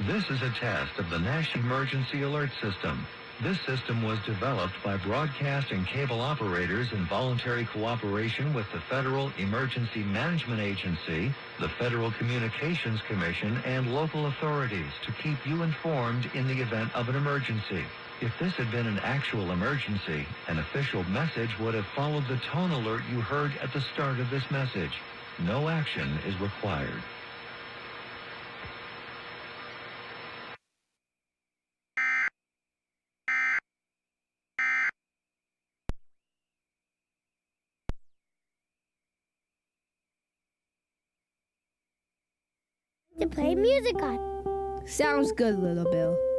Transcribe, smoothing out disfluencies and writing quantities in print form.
This is a test of the Nash Emergency Alert System. This system was developed by broadcast and cable operators in voluntary cooperation with the Federal Emergency Management Agency, the Federal Communications Commission, and local authorities to keep you informed in the event of an emergency. If this had been an actual emergency, an official message would have followed the tone alert you heard at the start of this message. No action is required. To play music on. Sounds good, Little Bill.